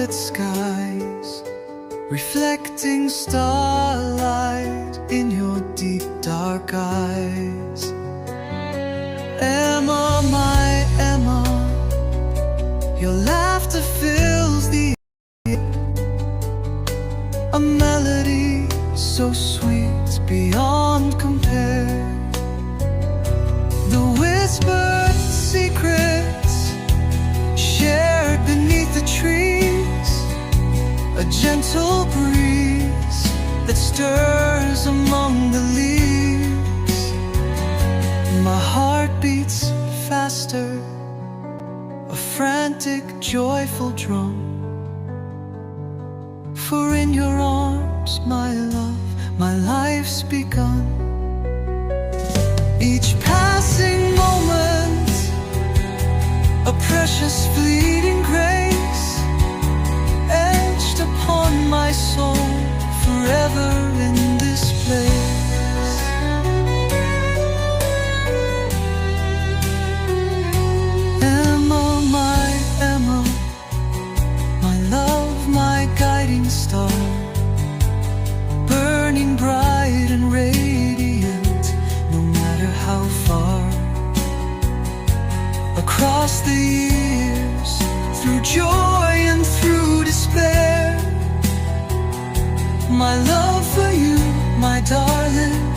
violet skies, reflecting starlight in your deep dark eyes. Emma, my Emma, your laughter fills the air, a melody so sweet beyond compare. The whispered secrets shared beneath the trees, a gentle breeze that stirs among the leaves. My heart beats faster, a frantic, joyful drum, for in your arms, my love, my life's begun. Each passing moment, a precious fleeting grace, etched upon my soul, forever in this place. Emma, my Emma, my love, my guiding star, burning bright and radiant, no matter how far. Across the years, through joy and through despair, my love for you, my darling,